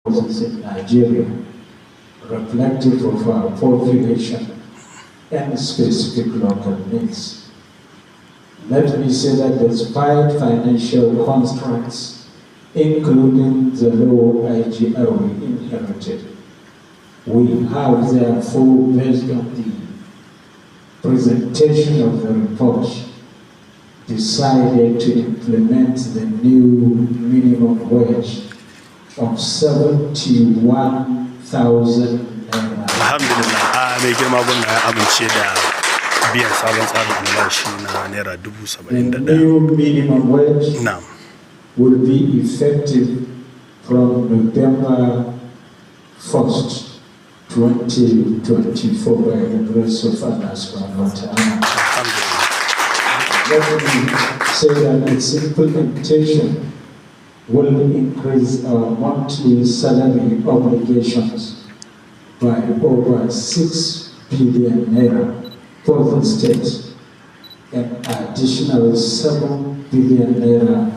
in Nigeria, reflective of our population and specific local needs. Let me say that despite financial constraints, including the low IGR we inherited, we have therefore, based on the presentation of the report, decided to implement the new minimum wage of 71,000 naira. Alhamdulillah, mai girma gwamna ya amince da biyan sabon tsarin albashi na naira 71,000. The new minimum wage will be effective from November 1st, 2024 by the grace of Allah subhanahu wa ta'ala. Let me say that its implementation will increase our monthly salary obligations by over 6 billion naira for the state, and additional 7 billion naira